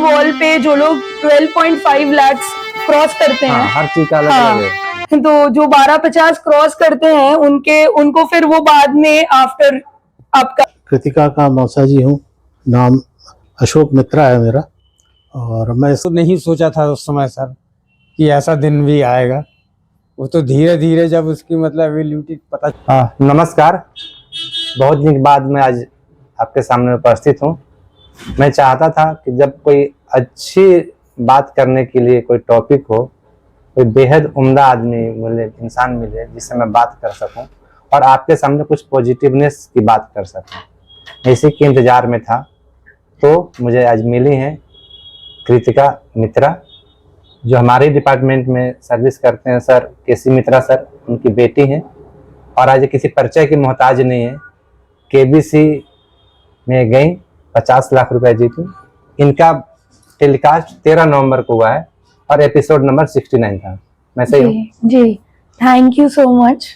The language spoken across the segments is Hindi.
वॉल पे जो लोग 12.5 लाख क्रॉस करते हैं, हर चीज का अलग अलग है। तो जो 1250 क्रॉस करते हैं उनको फिर वो बाद में आफ्टर आपका। कृतिका का मौसा जी हूँ, नाम अशोक मित्रा है मेरा। और मैं तो नहीं सोचा था उस समय सर कि ऐसा दिन भी आएगा। वो तो धीरे धीरे जब उसकी मतलब एबिलिटी पता। नमस्कार, बहुत दिन के बाद मैं आज आपके सामने उपस्थित हूँ। मैं चाहता था कि जब कोई अच्छी बात करने के लिए कोई टॉपिक हो, कोई बेहद उम्दा आदमी मिले, इंसान मिले जिससे मैं बात कर सकूं और आपके सामने कुछ पॉजिटिवनेस की बात कर सकूं। इसी के इंतज़ार में था, तो मुझे आज मिली हैं कृतिका मित्रा, जो हमारे डिपार्टमेंट में सर्विस करते हैं। सर केसी मित्रा सर उनकी बेटी हैं और आज किसी परिचय की मोहताज नहीं है। केबीसी में गई, 50 लाख रुपए जीती। इनका टेलीकास्ट 13 नवंबर को हुआ है और एपिसोड नंबर 69 था। मैं सही हूँ? जी, थैंक यू सो मच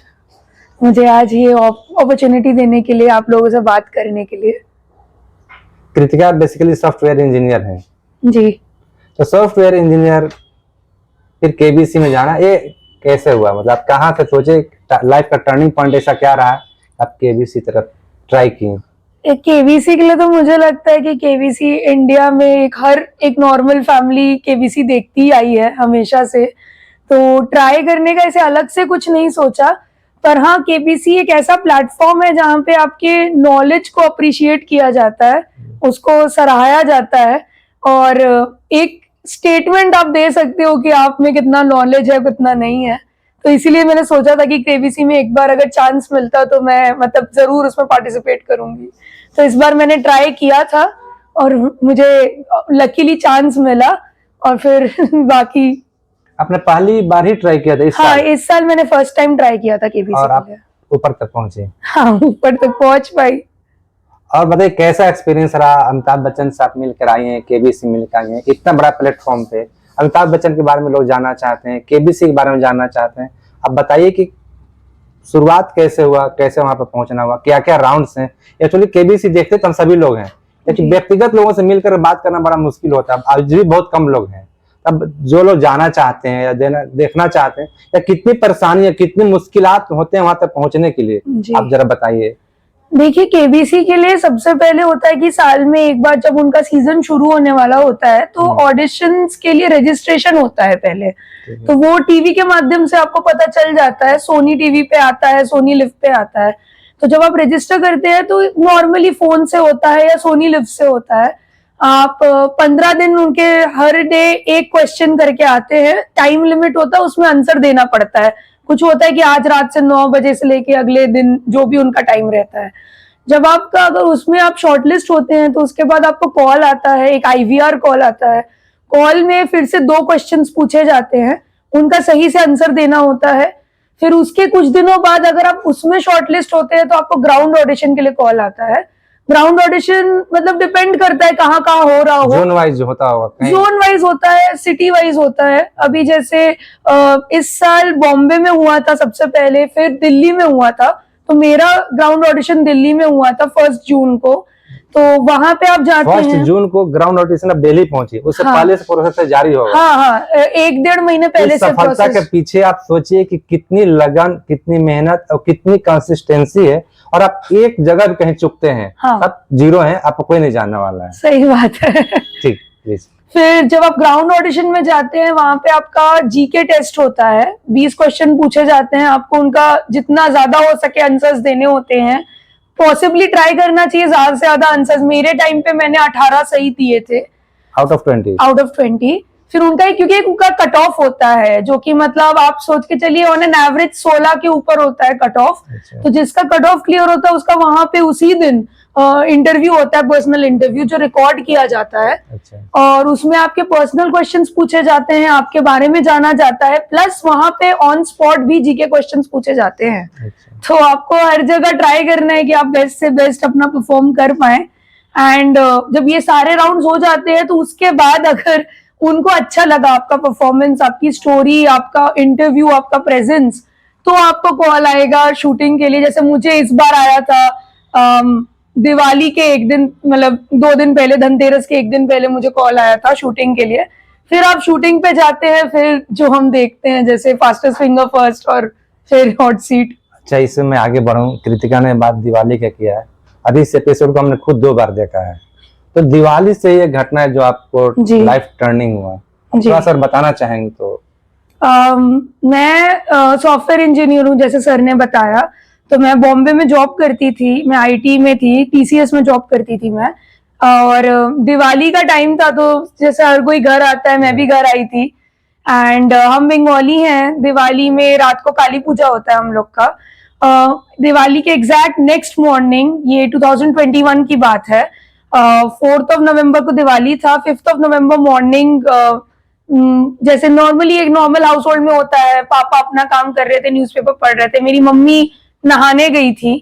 मुझे आज ये अपॉर्चुनिटी देने के लिए, आप लोगों से बात करने के लिए। कृतिका बेसिकली सॉफ्टवेयर इंजीनियर है जी। तो सॉफ्टवेयर इंजीनियर फिर केबीसी में जाना, ये कैसे हुआ? मतलब कहाँ से सोचे, लाइफ का टर्निंग पॉइंट ऐसा क्या रहा आप केबीसी तरफ ट्राई किए? केबीसी के लिए तो मुझे लगता है कि केबीसी इंडिया में हर एक नॉर्मल फैमिली केबीसी देखती ही आई है हमेशा से, तो ट्राई करने का ऐसे अलग से कुछ नहीं सोचा। पर हाँ, केबीसी एक ऐसा प्लेटफॉर्म है जहाँ पे आपके नॉलेज को अप्रिशिएट किया जाता है, उसको सराहाया जाता है और एक स्टेटमेंट आप दे सकते हो कि आप में कितना नॉलेज है, कितना नहीं है। तो इसीलिए मैंने सोचा था कि केबीसी में एक बार अगर चांस मिलता तो मैं मतलब जरूर उसमें पार्टिसिपेट करूंगी। तो इस बार मैंने ट्राई किया था और मुझे लकीली चांस मिला और फिर बाकी। आपने पहली बार ही ट्राई किया था इस हाँ, साल? इस साल मैंने फर्स्ट टाइम ट्राई किया था केबीसी। और आप ऊपर तक पहुंचे? हाँ, ऊपर तक पहुंच पाई। और बताइए कैसा एक्सपीरियंस रहा? अमिताभ बच्चन से आप मिलकर आई हैं, केबीसी मिलकर आई हैं, इतना बड़ा प्लेटफॉर्म पे अमिताभ बच्चन के बारे में लोग जानना चाहते हैं, केबीसी के बारे में जानना चाहते हैं। आप बताइए कि शुरुआत कैसे हुआ, कैसे वहां पर पहुंचना हुआ, क्या क्या राउंड्स हैं? एक्चुअली केबीसी देखते तो हम सभी लोग हैं, लेकिन व्यक्तिगत लोगों से मिलकर बात करना बड़ा मुश्किल होता है। आज भी बहुत कम लोग हैं। अब जो लोग जाना चाहते हैं या देखना चाहते हैं, या कितनी परेशानी या कितनी मुश्किलात होते हैं वहां तक पहुंचने के लिए, आप जरा बताइए। देखिए, केबीसी के लिए सबसे पहले होता है कि साल में एक बार जब उनका सीजन शुरू होने वाला होता है तो ऑडिशंस के लिए रजिस्ट्रेशन होता है पहले। तो वो टीवी के माध्यम से आपको पता चल जाता है, सोनी टीवी पे आता है, सोनी लिव पे आता है। तो जब आप रजिस्टर करते हैं तो नॉर्मली फोन से होता है या सोनी लिव से होता है। आप 15 दिन उनके हर डे एक क्वेश्चन करके आते हैं, टाइम लिमिट होता है, उसमें आंसर देना पड़ता है। कुछ होता है कि आज रात से 9 बजे से लेके अगले दिन जो भी उनका टाइम रहता है। जब आपका अगर उसमें आप शॉर्टलिस्ट होते हैं तो उसके बाद आपको कॉल आता है, एक आईवीआर कॉल आता है। कॉल में फिर से 2 क्वेश्चंस पूछे जाते हैं, उनका सही से आंसर देना होता है। फिर उसके कुछ दिनों बाद अगर आप उसमें शॉर्टलिस्ट होते हैं तो आपको ग्राउंड ऑडिशन के लिए कॉल आता है। ग्राउंड ऑडिशन मतलब डिपेंड करता है कहाँ कहाँ हो रहा हो, जोन वाइज होता होगा, जोन वाइज होता है, सिटी वाइज होता है। अभी जैसे इस साल बॉम्बे में हुआ था सबसे पहले, फिर दिल्ली में हुआ था। तो मेरा ग्राउंड ऑडिशन दिल्ली में हुआ था 1 जून को। तो वहां पे आप जाते हैं 1 जून को ग्राउंड ऑडिशन अब दिल्ली पहुंची, उससे पहले से प्रोसेस जारी होगा। हाँ, 1-1.5 महीने पहले से सफलता के पीछे आप सोचिए कि कितनी लगन, कितनी मेहनत और कितनी कंसिस्टेंसी है। और आप एक जगह भी कहीं चुकते हैं, आप जीरो हैं, आपको कोई नहीं जानने वाला है। सही बात है। ठीक, प्लीज। फिर जब आप ग्राउंड ऑडिशन में जाते हैं वहां पे आपका जीके टेस्ट होता है, 20 क्वेश्चन पूछे जाते हैं, आपको उनका जितना ज्यादा हो सके आंसर्स देने होते हैं। पॉसिबली ट्राई करना चाहिए ज्यादा से ज्यादा आंसर्स। मेरे टाइम पे मैंने 18 सही दिए थे आउट ऑफ 20। फिर उनका क्योंकि उनका कट ऑफ होता है, जो कि मतलब आप सोच के चलिए ऑन एन एवरेज 16 के ऊपर होता है कट ऑफ। तो जिसका कट ऑफ क्लियर होता है उसका वहां पे उसी दिन इंटरव्यू होता है, पर्सनल इंटरव्यू, जो रिकॉर्ड किया जाता है। और उसमें आपके पर्सनल क्वेश्चंस पूछे जाते हैं, आपके बारे में जाना जाता है, प्लस वहां पे ऑन स्पॉट भी जीके क्वेश्चंस पूछे जाते हैं। तो आपको हर जगह ट्राई करना है कि आप बेस्ट से बेस्ट अपना परफॉर्म कर पाए। एंड जब ये सारे राउंड्स हो जाते हैं तो उसके बाद अगर उनको अच्छा लगा आपका परफॉर्मेंस, आपकी स्टोरी, आपका इंटरव्यू, आपका प्रेजेंस, तो आपको कॉल आएगा शूटिंग के लिए। जैसे मुझे इस बार आया था दिवाली के एक दिन, मतलब 2 दिन पहले, धनतेरस के एक दिन पहले मुझे कॉल आया था शूटिंग के लिए। फिर आप शूटिंग पे जाते हैं, फिर जो हम देखते हैं जैसे फास्टेस्ट फिंगर फर्स्ट और फिर हॉट सीट। अच्छा, इससे मैं आगे बढ़ूं, कृतिका ने बात दिवाली का किया है, अभी इस एपिसोड को हमने खुद 2 बार देखा है, तो दिवाली से ये घटना है जो आपको जी। लाइफ टर्निंग हुआ, जी। थोड़ा सर बताना चाहेंगे तो। मैं सॉफ्टवेयर इंजीनियर हूँ, जैसे सर ने बताया। तो मैं बॉम्बे में जॉब करती थी, मैं आईटी में थी, टीसीएस में जॉब करती थी मैं। और दिवाली का टाइम था, तो जैसे हर कोई घर आता है, मैं भी घर आई थी। एंड हम बंगाली हैं, दिवाली में रात को काली पूजा होता है हम लोग का। दिवाली के एग्जैक्ट नेक्स्ट मॉर्निंग, ये 2021 की बात है, 4 नवंबर को दिवाली था। 5 नवंबर मॉर्निंग, जैसे नॉर्मली एक नॉर्मल हाउस होल्ड में होता है, पापा अपना काम कर रहे थे, न्यूज़पेपर पढ़ रहे थे, मेरी मम्मी नहाने गई थी।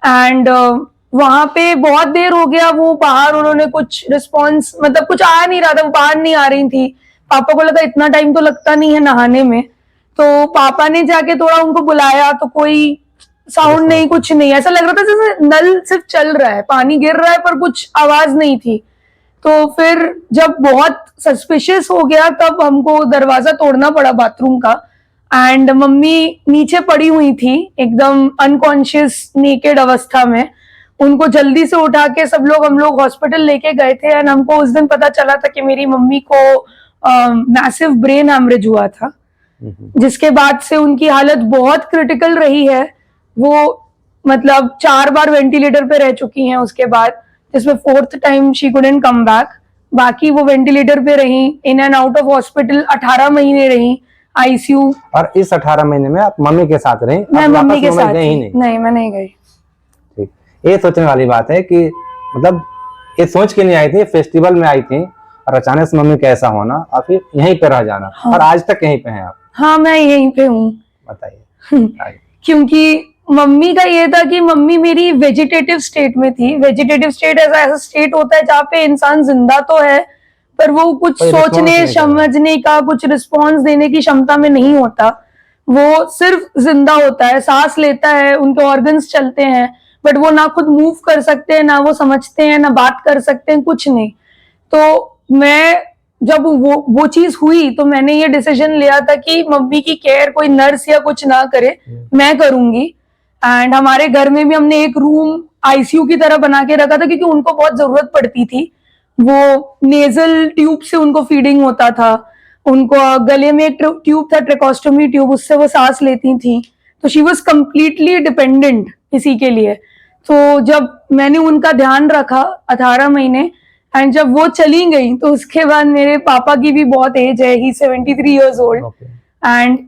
एंड वहां पे बहुत देर हो गया, वो बाहर उन्होंने कुछ रिस्पॉन्स, मतलब कुछ आ नहीं रहा था, वो बाहर नहीं आ रही थी। पापा को लगा इतना टाइम तो लगता नहीं है नहाने में, तो पापा ने जाके थोड़ा उनको बुलाया, तो कोई साउंड नहीं, कुछ नहीं, ऐसा लग रहा था जैसे नल सिर्फ चल रहा है, पानी गिर रहा है पर कुछ आवाज नहीं थी। तो फिर जब बहुत सस्पिशियस हो गया, तब हमको दरवाजा तोड़ना पड़ा बाथरूम का। एंड मम्मी नीचे पड़ी हुई थी, एकदम अनकॉन्शियस नेकेड अवस्था में। उनको जल्दी से उठा के हम लोग हॉस्पिटल लेके गए थे। एंड हमको उस दिन पता चला था कि मेरी मम्मी को मैसिव ब्रेन हैमरेज हुआ था, जिसके बाद से उनकी हालत बहुत क्रिटिकल रही है। वो मतलब 4 बार वेंटिलेटर पे रह चुकी हैं उसके बाद, जिसमें 4th time she couldn't come back. बाकी वो वेंटिलेटर पे रही, in and out of hospital 18 महीने रही, आईसीयू। और इस 18 महीने में आप मम्मी के साथ रही? मैं मम्मी के साथ गई ही नहीं, मैं नहीं गई। ठीक, ये सोचने वाली बात है कि मतलब ये सोच के नहीं आई थी, फेस्टिवल में आई थी और अचानक से मम्मी का ऐसा होना और फिर यहीं पे रह जाना। हाँ। और आज तक यहीं पे हैं आप? हाँ, मैं यहीं पे हूँ। बताइए। क्योंकि मम्मी का ये था कि मम्मी मेरी वेजिटेटिव स्टेट में थी। वेजिटेटिव स्टेट ऐसा स्टेट होता है जहाँ पे इंसान जिंदा तो है, पर वो कुछ सोचने समझने का, कुछ रिस्पॉन्स देने की क्षमता में नहीं होता। वो सिर्फ जिंदा होता है, सांस लेता है, उनके ऑर्गन्स चलते हैं, बट वो ना खुद मूव कर सकते हैं, ना वो समझते हैं, ना बात कर सकते हैं, कुछ नहीं। तो मैं जब वो चीज हुई, तो मैंने ये डिसीजन लिया था कि मम्मी की केयर कोई नर्स या कुछ ना करे, मैं करूंगी। एंड हमारे घर में भी हमने एक रूम आईसीयू की तरह बना के रखा था, क्योंकि उनको बहुत जरूरत पड़ती थी। वो नेजल ट्यूब से उनको फीडिंग होता था, उनको गले में एक ट्यूब था, ट्रेकोस्टोमी ट्यूब, उससे वो सांस लेती थी। तो शी वॉज कम्प्लीटली डिपेंडेंट इसी के लिए। तो जब मैंने उनका ध्यान रखा 18 महीने, एंड जब वो चली गई, तो उसके बाद मेरे पापा की भी बहुत एज है, ही 73 ईयर्स ओल्ड। एंड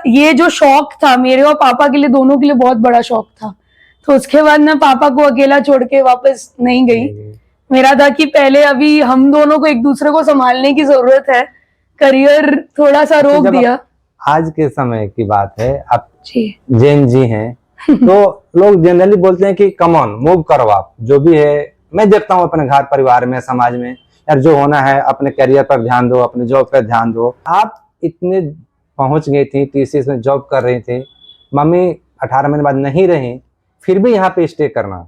ये जो शौक था मेरे और पापा के लिए, दोनों के लिए बहुत बड़ा शौक था। तो उसके बाद मैं पापा को अकेला छोड़ के वापस नहीं गई। मेरा था कि पहले अभी हम दोनों को एक दूसरे को संभालने की जरूरत है, करियर थोड़ा सा रोक दिया। आज के समय की बात है, आप जी जेन जी हैं, तो लोग जनरली बोलते हैं कि कम ऑन मूव करो, आप जो भी है। मैं देखता हूँ अपने घर परिवार में, समाज में, यार जो होना है अपने करियर पर ध्यान दो, अपने जॉब पर ध्यान दो। आप इतने पहुंच गई थी, टीसीएस में जॉब कर रही थी, मम्मी 18 महीने बाद नहीं रही, फिर भी यहाँ पे स्टे करना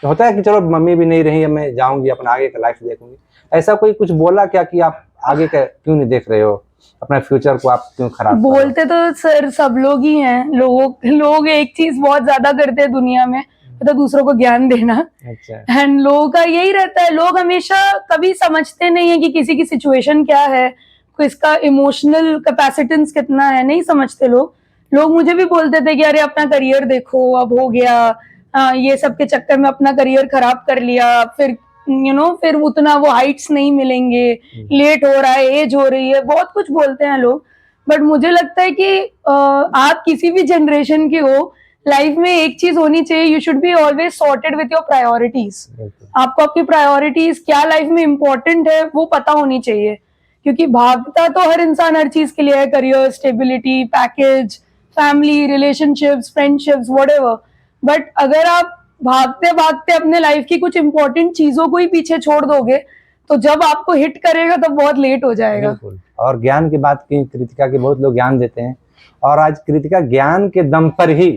तो होता है कि चलो मम्मी भी नहीं रही, मैं जाऊंगी, अपना आगे का लाइफ देखूंगी। ऐसा कोई कुछ बोला क्या कि आप आगे का क्यों नहीं देख रहे हो, अपना फ्यूचर को आप क्यों खराब बोलते? तो सर सब लोग ही हैं। लोग एक चीज बहुत ज्यादा करते हैं दुनिया में, तो दूसरों को ज्ञान देना। अच्छा। एंड लोगों का यही रहता है, लोग हमेशा कभी समझते नहीं है कि किसी की सिचुएशन क्या है, किसका इमोशनल कैपेसिटेंस कितना है, नहीं समझते लोग मुझे भी बोलते थे कि अरे अपना करियर देखो, अब हो गया, ये सब के चक्कर में अपना करियर खराब कर लिया, फिर फिर उतना वो हाइट्स नहीं मिलेंगे, लेट हो रहा है, एज हो रही है, बहुत कुछ बोलते हैं लोग। बट मुझे लगता है कि आप किसी भी जनरेशन के हो, लाइफ में एक चीज होनी चाहिए, you should be always sorted with your priorities. आपको आपकी प्रायोरिटीज क्या लाइफ में इंपॉर्टेंट है वो पता होनी चाहिए, क्योंकि भागता तो हर इंसान हर चीज के लिए है, career, stability, package, family, relationships, friendships, whatever. But अगर आप भागते भागते अपने लाइफ की कुछ इंपॉर्टेंट चीजों को ही पीछे छोड़ दोगे, तो जब आपको हिट करेगा तब बहुत लेट हो जाएगा। और ज्ञान की बात की कृतिका की, बहुत लोग ज्ञान देते हैं, और आज कृतिका ज्ञान के दम पर ही,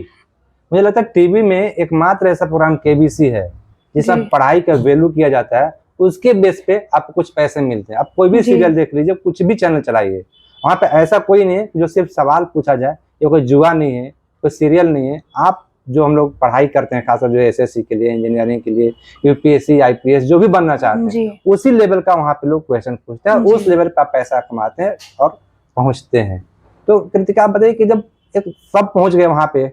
मुझे लगता है टीवी में एकमात्र ऐसा प्रोग्राम केबीसी है जैसा जी। पढ़ाई का वैल्यू किया जाता है उसके बेस पे आपको कुछ पैसे मिलते हैं। आप कोई भी जी। सीरियल देख लीजिए, कुछ भी चैनल चलाइए, वहाँ पे ऐसा कोई नहीं है जो सिर्फ सवाल पूछा जाए, ये कोई जुआ नहीं है, कोई सीरियल नहीं है। आप जो हम लोग पढ़ाई करते हैं, खासकर जो एसएससी के लिए, इंजीनियरिंग के लिए, यूपीएससी, आईपीएस जो भी बनना चाहते जी। हैं, उसी लेवल का वहाँ पे लोग क्वेश्चन पूछते हैं और जी। उस लेवल पे आप पैसा कमाते हैं और पहुँचते हैं। तो कृतिका आप बताइए कि जब एक सब पहुँच गए वहाँ पे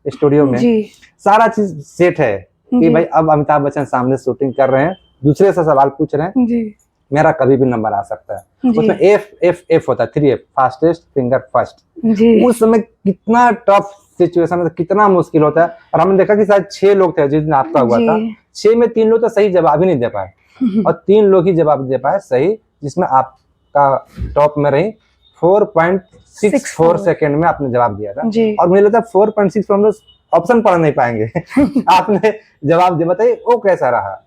स्टूडियो में, जी। सारा चीज सेट है कि जी। भाई अब अमिताभ बच्चन सामने शूटिंग कर रहे हैं, दूसरे से सवाल पूछ रहे हैं, जी। मेरा कभी भी नंबर आ सकता है। जी। उसमें एफ एफ एफ होता है, 3F, फास्टेस्ट फिंगर फर्स्ट। जी। उस समय कितना टफ सिचुएशन है, कितना मुश्किल होता है। और हमने देखा कि शायद 6 लोग थे जिस दिन आपका हुआ था, 6 में 3 लोग तो सही जवाब ही नहीं दे पाए और 3 लोग ही जवाब दे पाए सही, जिसमें आपका टॉप में रही। 4.64 सेकंड में आपने जवाब दिया था। जी। और मुझे लगता है 4.64 में ऑप्शन पढ़ नहीं पाएंगे आपने जवाब दिया। बताइए वो कैसा रहा?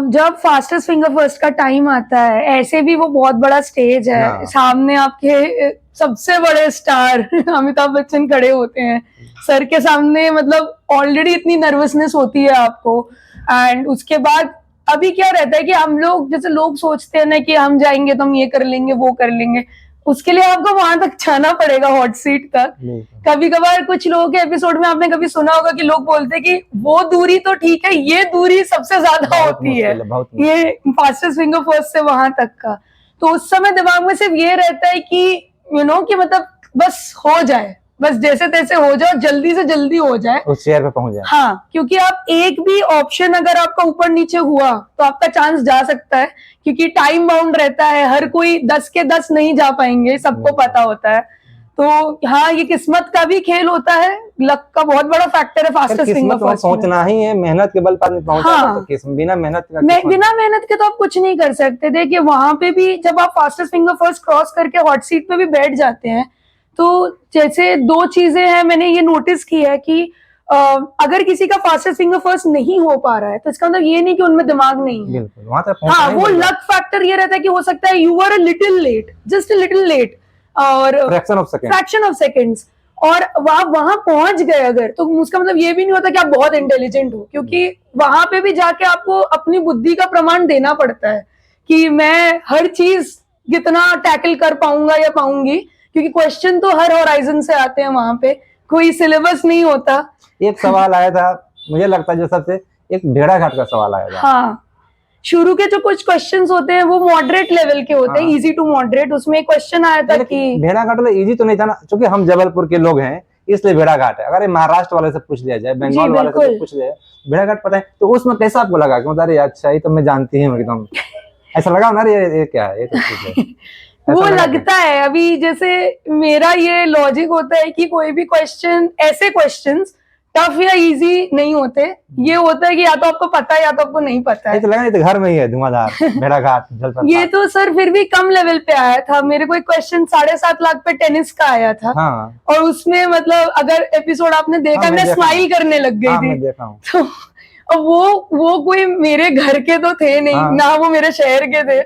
जब फास्टेस्ट फिंगर फर्स्ट का टाइम आता है, ऐसे भी वो बहुत बड़ा स्टेज है, हाँ। सामने आपके सबसे बड़े स्टार अमिताभ बच्चन खड़े होते हैं सर के सामने, मतलब ऑलरेडी इतनी नर्वसनेस होती है आपको। एंड उसके बाद अभी क्या रहता है कि हम लोग, जैसे लोग सोचते हैं ना कि हम जाएंगे तो हम ये कर लेंगे वो कर लेंगे, उसके लिए आपको वहां तक जाना पड़ेगा, हॉट सीट तक। कभी कभार कुछ लोगों के एपिसोड में आपने कभी सुना होगा कि लोग बोलते हैं कि वो दूरी तो ठीक है, ये दूरी सबसे ज्यादा होती है, ये फास्टेस्ट फिंगर फर्स्ट से वहां तक का। तो उस समय दिमाग में सिर्फ ये रहता है कि कि मतलब बस हो जाए, बस जैसे तैसे हो जाए, जल्दी से जल्दी हो जाए, उस शेयर पे पहुंच जाए। हाँ, क्योंकि आप एक भी ऑप्शन अगर आपका ऊपर नीचे हुआ तो आपका चांस जा सकता है, क्योंकि टाइम बाउंड रहता है, हर कोई 10 के 10 नहीं जा पाएंगे, सबको पता होता है। तो हाँ, ये किस्मत का भी खेल होता है, लक का बहुत बड़ा फैक्टर है फास्टेस्ट फिंगर फर्स्ट में। पहुंचना ही है, मेहनत के बल पर नहीं पहुंचा। हाँ। तो बिना मेहनत बिना मेहनत के तो आप कुछ नहीं कर सकते। देखिए वहां पे भी जब आप फास्टेस्ट फिंगर फर्स्ट क्रॉस करके हॉट सीट पे भी बैठ जाते हैं, तो जैसे 2 चीजें हैं मैंने ये नोटिस की है कि अगर किसी का फास्टेस्ट फिंगर फर्स्ट नहीं हो पा रहा है तो इसका मतलब ये नहीं कि उनमें दिमाग नहीं है। बिल्कुल, वहां तक हाँ, वो लक फैक्टर ये रहता है कि हो सकता है you are a little late, just a little late, और फ्रैक्शन ऑफ सेकेंड्स, और आप वहां पहुंच गए अगर, तो उसका मतलब ये भी नहीं होता कि आप बहुत इंटेलिजेंट हो, क्योंकि वहां पे भी जाके आपको अपनी बुद्धि का प्रमाण देना पड़ता है कि मैं हर चीज कितना टैकल कर पाऊंगा या पाऊंगी, क्योंकि क्वेश्चन तो हर होराइजन से आते हैं, वहां पे कोई सिलेबस नहीं होता। एक सवाल आया था, मुझे लगता है जो सबसे एक भेड़ाघाट का सवाल आया था। हाँ, शुरू के जो कुछ क्वेश्चंस होते हैं वो मॉडरेट लेवल के होते हैं, इजी टू मॉडरेट। उसमें एक क्वेश्चन आया था कि भेड़ाघाट वाला इजी तो नहीं था ना, क्योंकि हम जबलपुर के लोग हैं इसलिए भेड़ाघाट है। अगर महाराष्ट्र वाले से पूछ लिया जाए, बंगाल वाले से पूछ लिया जाए, भेड़ाघाट पता है, तो उसमें कैसा आपको लगा कि अरे अच्छा ये तो मैं जानती हूँ एकदम, ऐसा लगा ना? ये क्या है, ये तो ठीक है। वो लगता है अभी, जैसे मेरा ये लॉजिक होता है कि कोई भी क्वेश्चन, ऐसे क्वेश्चंस टफ या इजी नहीं होते, ये होता है कि या तो आपको पता है या तो आपको नहीं पता है। तो लगा नहीं तो घर में ही है धुआंधार भेड़ाघाट जलप्रपात। ये तो सर फिर भी कम लेवल पे आया था। मेरे को एक क्वेश्चन 7.5 लाख पे टेनिस का आया था। हाँ। और उसमें मतलब अगर एपिसोड आपने देखा, मैं स्माइल करने लग गई थी। मैं देखा हूँ। तो वो कोई मेरे घर के तो थे नहीं, ना वो मेरे शहर के थे,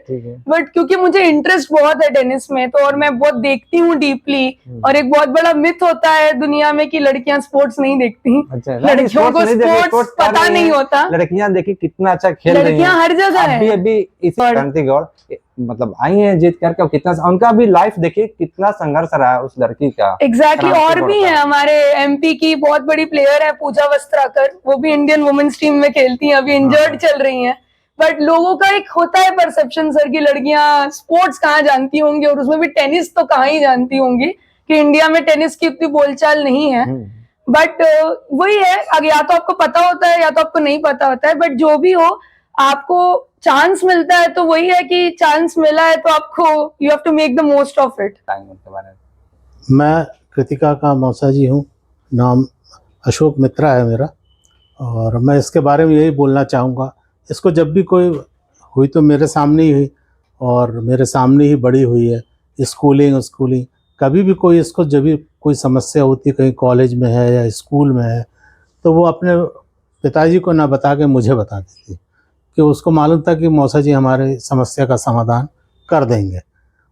बट क्योंकि मुझे इंटरेस्ट बहुत है टेनिस में, तो और मैं बहुत देखती हूँ डीपली। और एक बहुत बड़ा मिथ होता है दुनिया में कि लड़कियां स्पोर्ट्स नहीं देखती। अच्छा, लड़कियों को स्पोर्ट्स पता नहीं होता। लड़कियां देखिए कितना अच्छा खेल रही हैं, लड़कियां हर जगह है। अभी इसी क्रांति गौड़ मतलब आई है जीत करके, कितना उनका भी लाइफ देखिए कितना संघर्ष रहा है उस लड़की का। एग्जैक्टली। और भी है हमारे एमपी की बहुत बड़ी प्लेयर है पूजा वस्त्राकर, वो भी इंडियन वुमेन्स टीम में खेलती हैं, अभी इंजर्ड चल रही हैं। बट लोगों का एक होता है परसेप्शन सर की लड़कियां स्पोर्ट्स कहाँ जानती होंगी, और उसमें भी टेनिस तो कहाँ ही जानती होंगी, कि इंडिया में टेनिस की उतनी बोलचाल नहीं है। बट वही है, अगर या तो आपको पता होता है या तो आपको नहीं पता होता है, बट जो भी हो आपको चांस मिलता है तो वही है कि चांस मिला है तो आपको you have to make the most of it. मैं कृतिका का मौसा जी हूँ, नाम अशोक मित्रा है मेरा, और मैं इसके बारे में यही बोलना चाहूँगा। इसको जब भी कोई हुई तो मेरे सामने ही हुई, और मेरे सामने ही बड़ी हुई है। स्कूलिंग कभी भी कोई इसको जब भी कोई समस्या होती, कहीं कॉलेज में है या स्कूल में है, तो वो अपने पिताजी को ना बता के मुझे बता देती, कि उसको मालूम था कि मौसा जी हमारे समस्या का समाधान कर देंगे।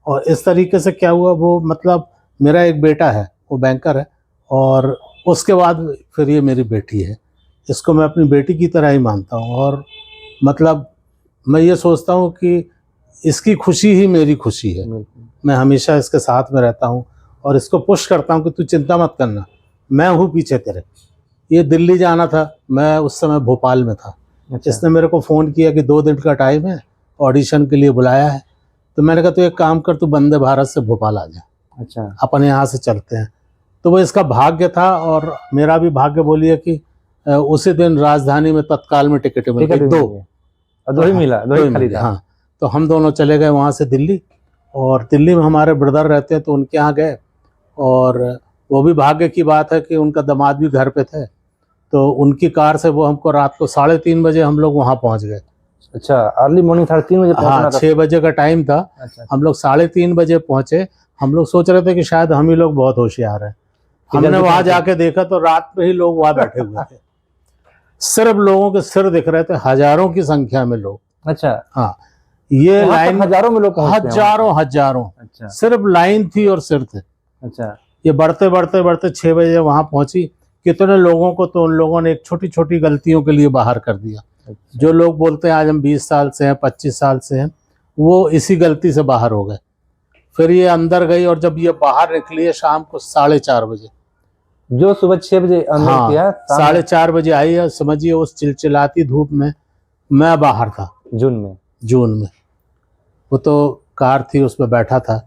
और इस तरीके से क्या हुआ, वो मतलब मेरा एक बेटा है, वो बैंकर है, और उसके बाद फिर ये मेरी बेटी है। इसको मैं अपनी बेटी की तरह ही मानता हूँ। और मतलब मैं ये सोचता हूँ कि इसकी खुशी ही मेरी खुशी है। मैं हमेशा इसके साथ में रहता हूँ और इसको पुश करता हूँ कि तू चिंता मत करना, मैं हूँ पीछे तेरे। ये दिल्ली जाना था, मैं उस समय भोपाल में था। अच्छा। इसने मेरे को फ़ोन किया कि 2 दिन का टाइम है, ऑडिशन के लिए बुलाया है। तो मैंने कहा तू एक काम कर, तू वंदे भारत से भोपाल आ जा, अच्छा। अपन यहाँ से चलते हैं। तो वो इसका भाग्य था और मेरा भी भाग्य बोलिए कि उसी दिन राजधानी में तत्काल में टिकट मिल गई, 2 दो ही मिला, दो ही खरीदा। हाँ, तो हम दोनों चले गए वहाँ से दिल्ली, और दिल्ली में हमारे ब्रदर रहते हैं तो उनके यहाँ गए। और वो भी भाग्य की बात है कि उनका दामाद भी घर पे थे, तो उनकी कार से वो हमको रात को 3:30 बजे हम लोग वहाँ पहुँच गए। अच्छा, अर्ली मॉर्निंग 3:30 बजे पहुंचना हाँ, था। 6 बजे का टाइम था। अच्छा। हम लोग 3:30 बजे पहुँचे। हम लोग सोच रहे थे कि शायद हम ही लोग बहुत होशियार हैं। हमने जल्दी वहाँ पहुंचे। जाके देखा तो रात में ही लोग वहाँ बैठे हुए थे। सिर्फ लोगों के सिर दिख रहे थे, हजारों की संख्या में लोग। अच्छा, हाँ, ये वहाँ तक लाइन हजारों में लोग पहुंचते हैं वहाँ? हजारों अच्छा। सिर्फ लाइन थी और सिर थे। अच्छा। ये बढ़ते बढ़ते बढ़ते 6 बजे वहाँ पहुंची। कितने लोगों को तो उन लोगों ने एक छोटी छोटी गलतियों के लिए बाहर कर दिया। अच्छा। जो लोग बोलते हैं आज हम 20 साल से हैं, 25 साल से हैं, वो इसी गलती से बाहर हो गए। फिर ये अंदर गई और जब ये बाहर निकली है शाम को 4:30 बजे, जो सुबह 6 बजे अंदर हाँ, किया, 4:30 बजे आई है। समझिए उस चिलचिलाती धूप में मैं बाहर था, जून में। वो तो कार थी, उसमें बैठा था।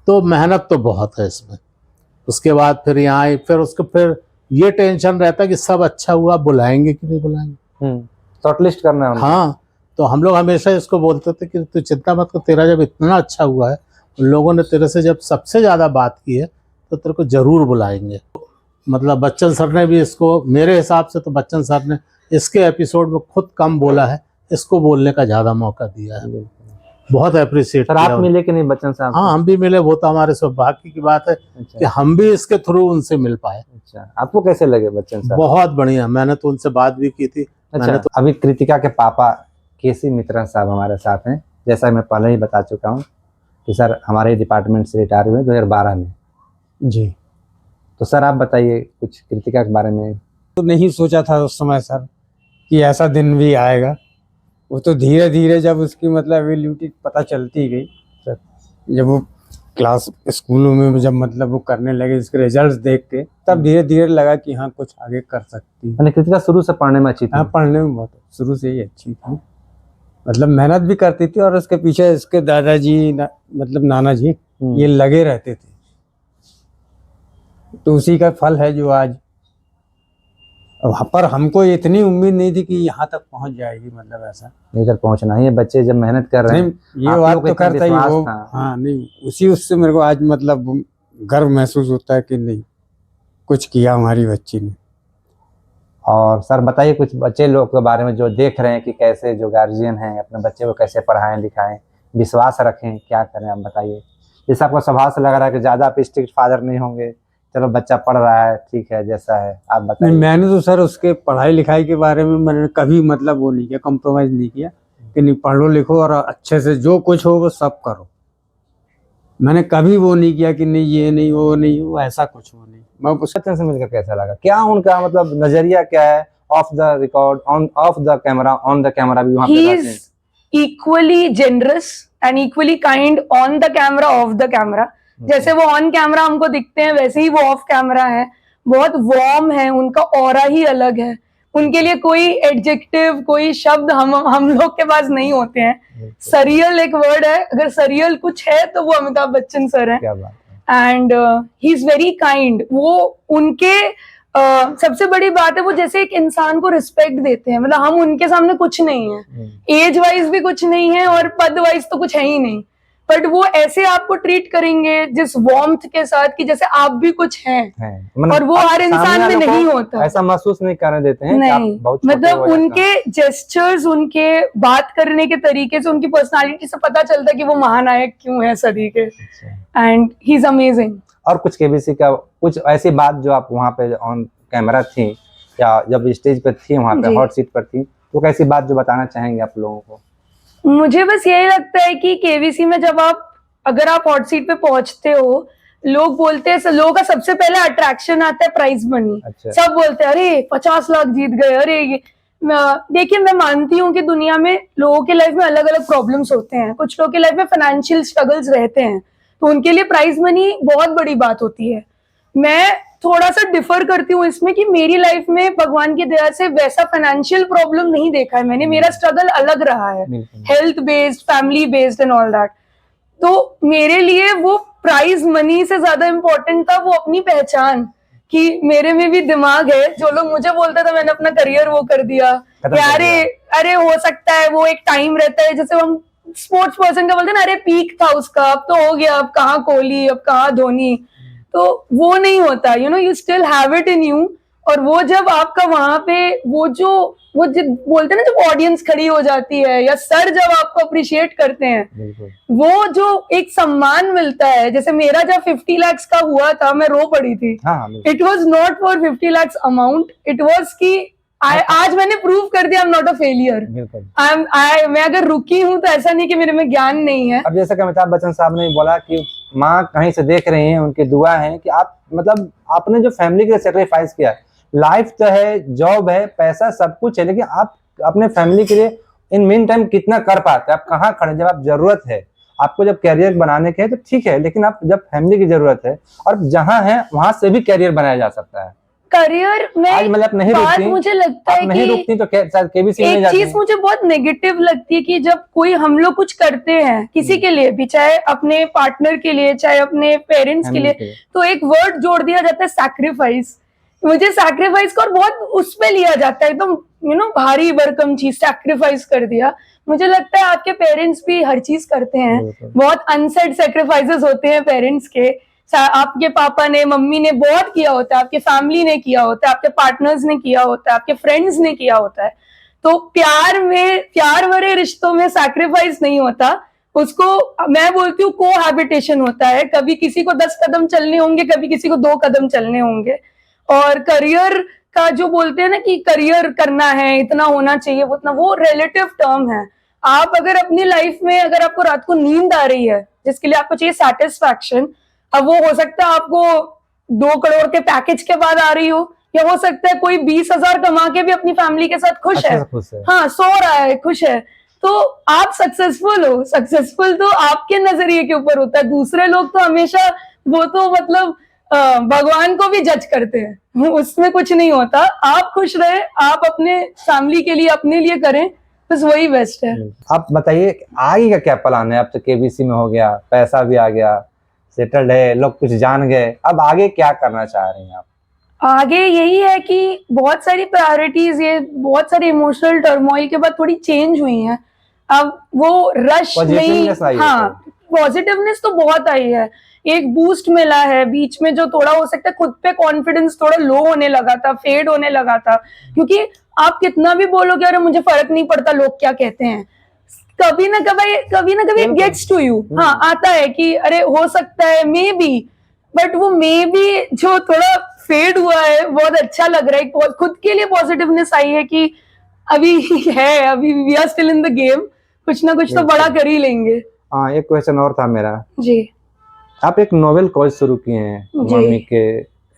तो मेहनत तो बहुत है इसमें। उसके बाद फिर यहाँ आए, फिर ये टेंशन रहता है कि सब अच्छा हुआ, बुलाएंगे कि नहीं बुलाएंगे, शॉर्टलिस्ट करना है उनको। हाँ, तो हम लोग हमेशा इसको बोलते थे कि तू चिंता मत कर, तेरा जब इतना अच्छा हुआ है, उन लोगों ने तेरे से जब सबसे ज़्यादा बात की है, तो तेरे को ज़रूर बुलाएंगे। मतलब बच्चन सर ने भी इसको, मेरे हिसाब से तो बच्चन सर ने इसके एपिसोड में खुद कम बोला है, इसको बोलने का ज़्यादा मौका दिया है। बहुत अप्रिशिएट सर, किया। आप मिले कि नहीं बच्चन साहब? हाँ, हम भी मिले। वो तो हमारे सौभाग्य की बात है कि हम भी इसके थ्रू उनसे मिल पाए। अच्छा, आपको कैसे लगे बच्चन साहब? बहुत बढ़िया, मैंने तो उनसे बात भी की थी। अच्छा, अभी कृतिका के पापा केसी मित्रा साहब हमारे साथ हैं। जैसा मैं पहले ही बता चुका हूँ कि सर हमारे डिपार्टमेंट से रिटायर हुए 2012 में जी। तो सर आप बताइए कुछ कृतिका के बारे में। तो नहीं सोचा था उस समय सर कि ऐसा दिन भी आएगा। वो तो धीरे धीरे जब उसकी मतलब एबिलिटी पता चलती गई सर, जब वो क्लास स्कूलों में जब मतलब वो करने लगे, इसके रिजल्ट्स देख के, तब धीरे धीरे लगा कि हाँ कुछ आगे कर सकती है। यानी कृतिका शुरू से पढ़ने में अच्छी थी? हाँ, पढ़ने में बहुत शुरू से ही अच्छी थी, मतलब मेहनत भी करती थी। और उसके पीछे इसके दादाजी मतलब नाना जी ये लगे रहते थे, तो उसी का फल है जो आज। वहाँ पर हमको इतनी उम्मीद नहीं थी कि यहाँ तक पहुँच जाएगी, मतलब ऐसा इधर पहुंचना ही है। बच्चे जब मेहनत कर रहे हैं, नहीं, ये आप बात लोग को तो इतना करता ही विश्वास वो। था। हाँ, नहीं, उसी उससे मेरे को आज मतलब गर्व महसूस होता है कि नहीं, कुछ किया हमारी बच्ची ने। और सर बताइए कुछ बच्चे लोग के बारे में जो देख रहे हैं कि कैसे जो गार्जियन हैं अपने बच्चे को कैसे पढ़ाएं लिखाएं, विश्वास रखें, क्या करें आप बताइए। जैसे आपको स्वभाव से लग रहा है कि ज़्यादा आप स्ट्रिक्ट फादर नहीं होंगे, चलो बच्चा पढ़ रहा है ठीक है जैसा है, आप नहीं, बताइए। मैंने तो सर उसके पढ़ाई लिखाई के बारे में मैंने कभी मतलब वो नहीं किया, कॉम्प्रोमाइज़ नहीं किया कि नहीं पढ़ो लिखो और अच्छे से जो कुछ हो वो सब करो। मैंने कभी वो नहीं किया कि नहीं ये नहीं वो नहीं, वो ऐसा कुछ वो नहीं। मैं बच्चन से मिलकर कैसा लगा, क्या उनका मतलब नजरिया क्या है, of the record, of the camera, on the camera भी वहाँ पे He रहते हैं? is equally generous and equally kind on the camera, off the camera. जैसे वो ऑन कैमरा हमको दिखते हैं वैसे ही वो ऑफ कैमरा है। बहुत वार्म है, उनका ऑरा ही अलग है। उनके लिए कोई एडजेक्टिव, कोई शब्द हम लोग के पास नहीं होते हैं। सरियल एक वर्ड है, अगर सरियल कुछ है तो वो अमिताभ बच्चन सर हैं। क्या बात है। And he is very kind. वो उनके सबसे बड़ी बात है, वो जैसे एक इंसान को रिस्पेक्ट देते हैं। मतलब हम उनके सामने कुछ नहीं है, एज वाइज भी कुछ नहीं है और पद वाइज तो कुछ है ही नहीं, बट वो ऐसे आपको ट्रीट करेंगे जिस वार्मथ के साथ कि जैसे आप भी कुछ हैं। मतलब और वो आप हर इंसान सामने में वालों नहीं को होता। ऐसा महसूस नहीं करने देते हैं कि आप नहीं, बहुत छोटे मतलब हो या उनके जेस्चर्स, उनके बात करने के तरीके से, उनकी पर्सनालिटी से पता चलता है कि वो महानायक क्यों है सदी के। And he is amazing. और कुछ केबीसी का कुछ ऐसी बात जो आप वहाँ पे ऑन कैमरा थी या जब स्टेज पे थी वहाँ पे जी। हॉट सीट पर थी, तो कैसी बात जो बताना चाहेंगे आप लोगों को? मुझे बस यही लगता है कि केवीसी में जब अगर आप हॉट सीट पे पहुंचते हो लोग बोलते हैं, लोगों का सबसे पहले अट्रैक्शन आता है प्राइज मनी। अच्छा। सब बोलते हैं अरे 50 लाख जीत गए, अरे ये देखिए मैं मानती हूँ कि दुनिया में लोगों के लाइफ में अलग अलग प्रॉब्लम्स होते हैं, कुछ लोगों के लाइफ में फाइनेंशियल स्ट्रगल्स रहते हैं, तो उनके लिए प्राइज मनी बहुत बड़ी बात होती है। मैं थोड़ा सा डिफर करती हूँ इसमें कि मेरी लाइफ में भगवान की दया से वैसा फाइनेंशियल प्रॉब्लम नहीं देखा है मैंने, मेरा स्ट्रगल अलग रहा है, health based, family based and all that. तो मेरे लिए वो प्राइज मनी से ज्यादा इम्पोर्टेंट था वो अपनी पहचान, कि मेरे में भी दिमाग है। जो लोग मुझे बोलते थे मैंने अपना करियर वो कर दिया, अरे हो सकता है, वो एक टाइम रहता है जैसे हम स्पोर्ट्स पर्सन का बोलते हैं ना, अरे पीक था उसका, अब तो हो गया, अब कहाँ कोहली, अब कहाँ धोनी, तो वो नहीं होता, you still have it in you. और वो जब आपका वहां पे वो बोलते हैं ना, जब ऑडियंस खड़ी हो जाती है या सर जब आपको अप्रिशिएट करते हैं, वो जो एक सम्मान मिलता है, जैसे मेरा जब 50 लाख का हुआ था मैं रो पड़ी थी। It was not for 50 lakh amount, it was की आज मैंने प्रूव कर दिया I am not a failure. मैं अगर रुकी हूँ तो ऐसा नहीं कि मेरे में ज्ञान नहीं है। अब जैसा कि अमिताभ बच्चन साहब ने बोला कि माँ कहीं से देख रही हैं, उनकी दुआ है कि आप मतलब आपने जो फैमिली के लिए सेक्रीफाइस किया, लाइफ तो है, जॉब है, पैसा सब कुछ है, लेकिन आप अपने फैमिली के लिए इन मीन टाइम कितना कर पाते हैं? आप कहाँ खड़े जब आप जरूरत है, आपको जब कैरियर बनाने के है तो ठीक है, लेकिन आप जब फैमिली की जरूरत है और जहाँ है वहां से भी कैरियर बनाया जा सकता है। करियर में आज मतलब नहीं रुकती, मुझे लगता है नहीं रुकती तो शायद केबीसी में एक जाती चीज मुझे बहुत नेगेटिव लगती है कि जब कोई हम लोग कुछ करते हैं किसी के लिए भी, चाहे अपने पार्टनर के लिए, चाहे अपने पेरेंट्स के लिए, तो एक वर्ड जोड़ दिया जाता है सैक्रिफाइस। मुझे सैक्रिफाइस को और बहुत उस पे लिया जाता है, एकदम भारी भरकम चीज, सैक्रिफाइस कर दिया। मुझे लगता है आपके पेरेंट्स भी हर चीज करते हैं, बहुत अनसेड सैक्रिफाइसेस होते हैं पेरेंट्स के। आपके पापा ने, मम्मी ने बहुत किया होता है, आपके फैमिली ने किया होता है, आपके पार्टनर्स ने किया होता है, आपके फ्रेंड्स ने किया होता है। तो प्यार भरे रिश्तों में सैक्रिफाइस नहीं होता, उसको मैं बोलती हूँ कोहैबिटेशन होता है। कभी किसी को 10 कदम चलने होंगे, कभी किसी को 2 कदम चलने होंगे। और करियर का जो बोलते हैं ना कि करियर करना है, इतना होना चाहिए, वो रिलेटिव टर्म है। आप अगर अपनी लाइफ में, अगर आपको रात को नींद आ रही है जिसके लिए आपको चाहिए सेटिस्फैक्शन, अब वो हो सकता है आपको 2 करोड़ के पैकेज के बाद आ रही हो, या हो सकता है कोई 20,000 कमा के भी अपनी फैमिली के साथ खुश है, हाँ सो रहा है, खुश है, तो आप सक्सेसफुल हो। सक्सेसफुल तो आपके नजरिए के ऊपर होता है, दूसरे लोग तो हमेशा वो तो मतलब भगवान को भी जज करते हैं, उसमें कुछ नहीं होता। आप खुश रहे, आप अपने फैमिली के लिए, अपने लिए करें, बस वही बेस्ट है। आप बताइए आगे का क्या प्लान है? अब तो केबीसी में हो गया, पैसा भी आ गया, सेटल्ड है, लोग कुछ जान गए, अब आगे क्या करना चाह रही हैं आप? आगे यही है कि बहुत सारी प्रायोरिटीज, ये बहुत सारे इमोशनल टर्मोइल के बाद थोड़ी चेंज हुई हैं। अब वो रश नहीं, हाँ पॉजिटिवनेस तो बहुत आई है, एक बूस्ट मिला है। बीच में जो थोड़ा हो सकता है खुद पे कॉन्फिडेंस थोड़ा लो होने लगा था, फेड होने लगा था, क्योंकि आप कितना भी बोलोगे अरे मुझे फर्क नहीं पड़ता लोग क्या कहते हैं, कभी ना कभी गेट्स टू यू। हाँ आता है कि अरे हो सकता है, मे बी, बट वो मे बी जो थोड़ा फेड हुआ है बहुत अच्छा लग रहा है। खुद के लिए पॉजिटिवनेस आई है कि अभी we are still in the game, कुछ ना कुछ तो बड़ा कर ही लेंगे। हाँ एक क्वेश्चन और था मेरा जी, आप एक नोवेल कॉज शुरू किए हैं मम्मी के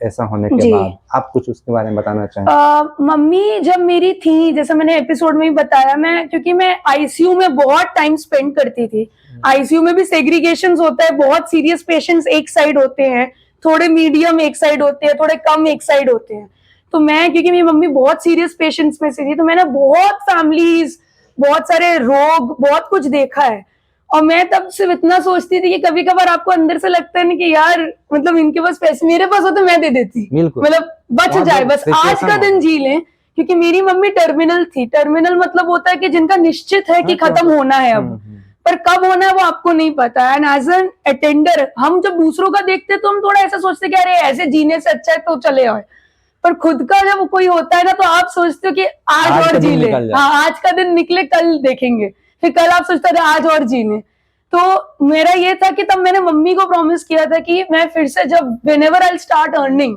ऐसा होने के बाद, आप कुछ उसके बारे में बताना चाहें? मम्मी जब मेरी थी, जैसे मैंने एपिसोड में ही बताया, क्योंकि मैं आईसीयू में बहुत टाइम स्पेंड करती थी। आईसीयू में भी सेग्रीगेशंस होता है, बहुत सीरियस पेशेंट्स एक साइड होते हैं, थोड़े मीडियम एक साइड होते हैं, थोड़े कम एक साइड होते हैं। तो क्योंकि मेरी मम्मी बहुत सीरियस पेशेंट्स में से थी, तो मैंने बहुत फैमिलीज, बहुत सारे रोग, बहुत कुछ देखा है। और मैं तब सिर्फ इतना सोचती थी कि कभी कभार आपको अंदर से लगता है ना कि यार मतलब इनके पास पैसे, मेरे पास होते मैं दे देती, मतलब बच जाए, बस आज का दिन जी लें। क्योंकि मेरी मम्मी टर्मिनल थी। टर्मिनल मतलब होता है कि जिनका निश्चित है कि खत्म होना है अब, पर कब होना है वो आपको नहीं पता। एंड एज एन अटेंडर हम जब दूसरों का देखते तो हम थोड़ा ऐसा सोचते कि अरे ऐसे जीने से अच्छा है तो चले आए, पर खुद का जब कोई होता है ना तो आप सोचते हो कि आज और जी ले, हाँ आज का दिन निकले कल देखेंगे, फिर कल आप सोचते थे आज और जीने। तो मेरा ये था कि तब मैंने मम्मी को प्रॉमिस किया था कि मैं फिर से जब व्हेनेवर आई स्टार्ट अर्निंग,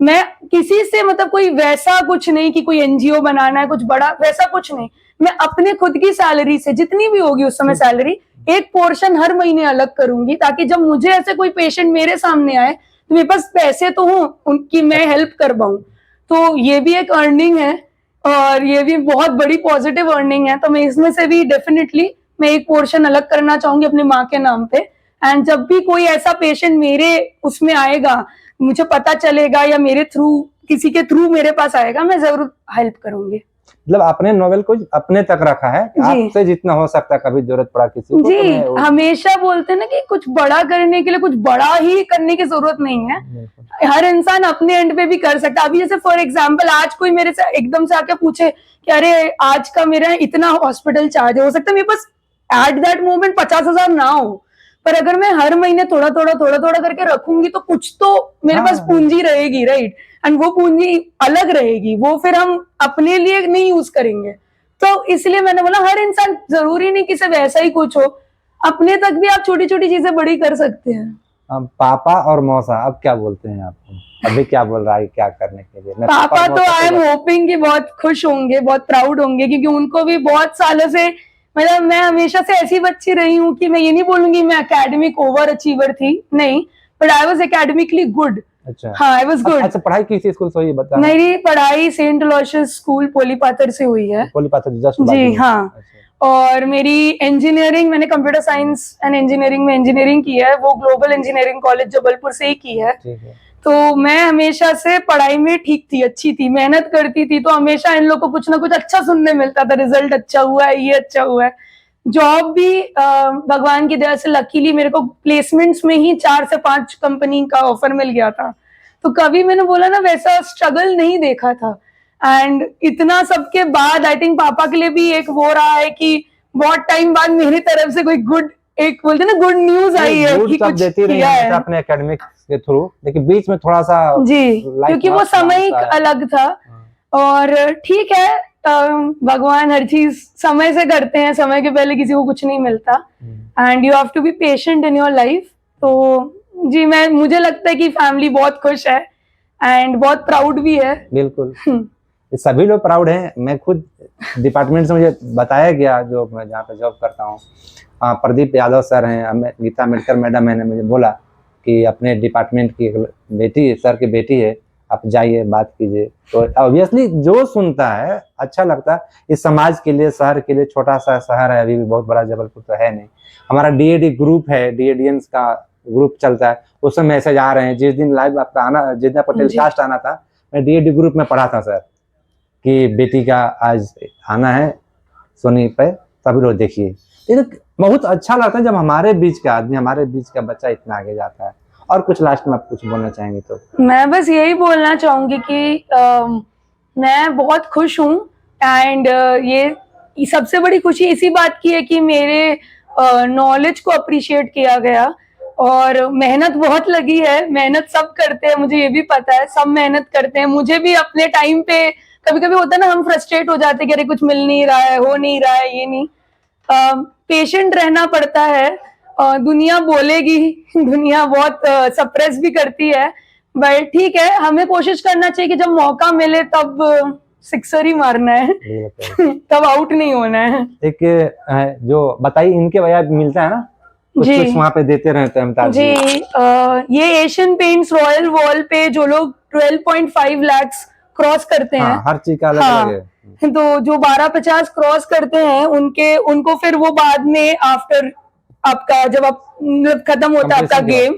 मैं किसी से मतलब कोई वैसा कुछ नहीं कि कोई एनजीओ बनाना है कुछ बड़ा, वैसा कुछ नहीं, मैं अपने खुद की सैलरी से जितनी भी होगी उस समय सैलरी एक पोर्शन हर महीने अलग करूंगी, ताकि जब मुझे ऐसे कोई पेशेंट मेरे सामने आए तो मेरे पास पैसे तो हों उनकी मैं हेल्प कर पाऊं। तो ये भी एक अर्निंग है और ये भी बहुत बड़ी पॉजिटिव अर्निंग है। तो मैं इसमें से भी डेफिनेटली मैं एक पोर्शन अलग करना चाहूंगी अपनी माँ के नाम पे। एंड जब भी कोई ऐसा पेशेंट मेरे उसमें आएगा, मुझे पता चलेगा या मेरे थ्रू किसी के थ्रू मेरे पास आएगा, मैं जरूर हेल्प करूंगी। मतलब आपने नोवेल को अपने तक रखा है, आपसे जितना हो सकता है, कभी जरूरत पड़ा किसी को जी, तो मैं हमेशा बोलते हैं ना कि कुछ बड़ा करने के लिए कुछ बड़ा ही करने की जरूरत नहीं है, हर इंसान अपने एंड पे भी कर सकता है। अभी जैसे फॉर एग्जांपल आज कोई मेरे से एकदम से आके पूछे कि अरे आज का मेरा इतना हॉस्पिटल चार्ज है, हो सकता है मेरे पास एट दैट मोमेंट 50,000 ना हो, पर अगर मैं हर महीने थोड़ा थोड़ा करके रखूंगी तो कुछ तो मेरे पास पूंजी रहेगी, राइट। एंड वो पूंजी अलग रहेगी, वो फिर हम अपने लिए नहीं यूज करेंगे। तो इसलिए मैंने बोला हर इंसान, जरूरी नहीं कि सिर्फ ऐसा ही कुछ हो, अपने तक भी आप छोटी छोटी चीजें बड़ी कर सकते हैं। पापा और मौसा अब क्या बोलते हैं आपको? अभी क्या बोल रहा है क्या करने के लिए? मैं पापा तो आई एम होपिंग कि बहुत खुश होंगे, बहुत प्राउड होंगे, क्योंकि उनको भी बहुत सालों से, मतलब मैं हमेशा से ऐसी बच्ची रही हूँ कि मैं ये नहीं बोलूंगी मैं एकेडमिक ओवर अचीवर थी, नहीं, but I was academically good. अच्छा, हाँ, आई वाज गुड। अच्छा, पढ़ाई किस स्कूल से हुई बता? मेरी पढ़ाई सेंट अलोयसियस स्कूल पोलीपाथर से हुई है। पोलीपाथर जस्ट जी हाँ। और मेरी इंजीनियरिंग मैंने कंप्यूटर साइंस एंड इंजीनियरिंग में इंजीनियरिंग की है, वो ग्लोबल इंजीनियरिंग कॉलेज जबलपुर से ही की है। तो मैं हमेशा से पढ़ाई में ठीक थी, अच्छी थी, मेहनत करती थी, तो हमेशा इन लोगों को कुछ ना कुछ अच्छा सुनने मिलता था, रिजल्ट अच्छा हुआ है, ये अच्छा हुआ है। जॉब भी भगवान की दया से लकीली मेरे को प्लेसमेंट्स में ही 4 से 5 कंपनी का ऑफर मिल गया था। तो कभी मैंने बोला ना वैसा स्ट्रगल नहीं देखा था। एंड इतना सबके बाद आई थिंक पापा के लिए भी एक वो रहा है कि बहुत टाइम बाद मेरी तरफ से कोई गुड, एक बोलते ना गुड न्यूज आई है कि कुछ देती रही है अपने एकेडमिक के थ्रू, लेकिन बीच में थोड़ा सा जी, क्योंकि वो समय अलग था। और ठीक है, भगवान हर चीज समय से करते हैं, समय के पहले किसी को कुछ नहीं मिलता, and you have to be patient in your life. तो जी, मुझे लगता है कि फैमिली बहुत खुश है एंड बहुत प्राउड भी है। बिल्कुल, सभी लोग प्राउड हैं। मैं खुद डिपार्टमेंट से मुझे बताया गया, जो मैं जहाँ पे जॉब करता हूँ, प्रदीप यादव सर हैं, गीता अम्बेडकर मैडम ने मुझे बोला कि अपने डिपार्टमेंट की बेटी, सर की बेटी है, आप जाइए बात कीजिए। तो ऑब्वियसली जो सुनता है अच्छा लगता है। इस समाज के लिए, शहर के लिए, छोटा सा शहर है, अभी भी बहुत बड़ा जबलपुर तो है नहीं। हमारा डीएडी ग्रुप है, डीएडियंस का ग्रुप चलता है, उसमें मैसेज आ रहे हैं। जिस दिन लाइव आपका आना, जिस दिन आपका टेलीकास्ट आना था, मैं डीएडी ग्रुप में पढ़ा था सर कि बेटी का आज आना है सोनी पे, सभी लोग देखिए। तो बहुत अच्छा लगता है जब हमारे बीच का आदमी, हमारे बीच का बच्चा इतना आगे जाता है। और कुछ लास्ट में आप कुछ बोलना चाहेंगे? तो मैं बस यही बोलना चाहूंगी कि मैं बहुत खुश हूँ, एंड ये सबसे बड़ी खुशी इसी बात की है कि मेरे नॉलेज को अप्रिशिएट किया गया, और मेहनत बहुत लगी है। मेहनत सब करते हैं, मुझे ये भी पता है, सब मेहनत करते हैं। मुझे भी अपने टाइम पे कभी कभी होता है ना, हम फ्रस्ट्रेट हो जाते हैं कि अरे कुछ मिल नहीं रहा है, हो नहीं रहा है, ये नहीं। पेशेंट रहना पड़ता है। दुनिया बोलेगी, दुनिया बहुत सप्रेस भी करती है, बट ठीक है, हमें कोशिश करना चाहिए कि जब मौका मिले तब सिक्सर ही मारना है तब आउट नहीं होना है। एक जो बताइए, इनके वजह मिलता है ना, कुछ वहाँ पे देते रहते हैं अमिताभ जी। ये एशियन पेंट्स रॉयल वॉल पे जो लोग 12.5 लाख क्रॉस करते हैं, हर चीज का अलग है। तो जो 1250 क्रॉस करते हैं उनको फिर वो बाद में आफ्टर आपका जब आप खत्म होता है आपका गेम,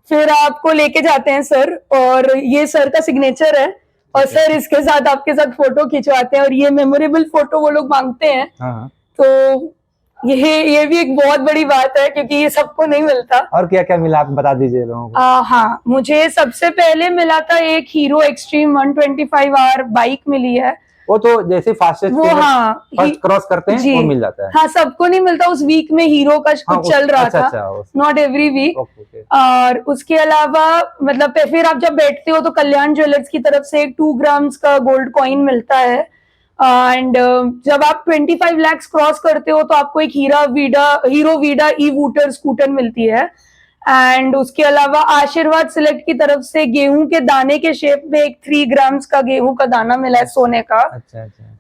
फिर आपको लेके जाते हैं सर, और ये सर का सिग्नेचर है, और सर इसके साथ आपके साथ फोटो खिंचवाते हैं, और ये मेमोरेबल फोटो वो लोग मांगते हैं। तो ये भी एक बहुत बड़ी बात है, क्योंकि ये सबको नहीं मिलता। और क्या क्या मिला आप बता दीजिए लोगों को। हाँ, मुझे सबसे पहले मिला था एक हीरो एक्सट्रीम 125R बाइक मिली है। वो तो जैसे फास्टेस्ट वो, हाँ, फर्स्ट क्रॉस करते हैं वो मिल जाता है। हाँ, सबको नहीं मिलता। उस वीक में हीरो का कुछ चल रहा था, नॉट एवरी वीक। और उसके अलावा मतलब फिर आप जब बैठते हो तो कल्याण ज्वेलर्स की तरफ से एक 2 ग्राम्स का गोल्ड कॉइन मिलता है। एंड जब आप 25 लाख क्रॉस करते हो तो आपको एक हीरो वीडा ई वूटर स्कूटर मिलती है। एंड उसके अलावा आशीर्वाद सिलेक्ट की तरफ से गेहूं के दाने के शेप में एक 3 ग्राम्स का गेहूं का दाना मिला है, सोने का।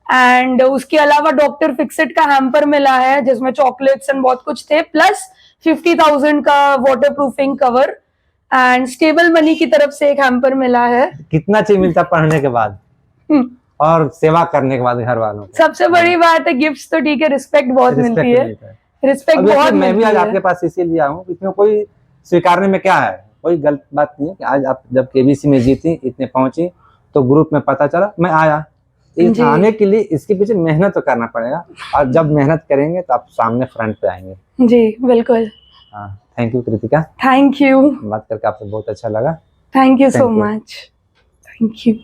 एंड उसके अलावा डॉक्टर फिक्सिट का हैम्पर मिला है जिसमें चॉकलेट्स एंड बहुत कुछ थे, प्लस 50,000 का water proofing cover and stable money की तरफ से एक हैम्पर मिला है। कितना चाहिए मिलता पढ़ने के बाद हम्म, और सेवा करने के बाद घर वालों को? सबसे बड़ी बात है गिफ्ट्स तो ठीक है, रिस्पेक्ट बहुत Respect मिलती है, मिलता है। रिस्पेक्ट अब बहुत देखिए, मैं भी मिलती आज है। आपके पास इसीलिए आया हूँ, इसमें कोई स्वीकारने में क्या है, कोई गलत बात नहीं है कि आज आप जब केबीसी में जीती, इतने पहुंची, तो ग्रुप में पता चला, मैं आया। इस जी। आने के लिए इसके पीछे मेहनत तो करना पड़ेगा, और जब मेहनत करेंगे तो आप सामने फ्रंट पे आएंगे। जी बिल्कुल। हाँ, thank you Kritika, thank you, बात करके आपसे बहुत अच्छा लगा। Thank you so Thank you. Much, thank you.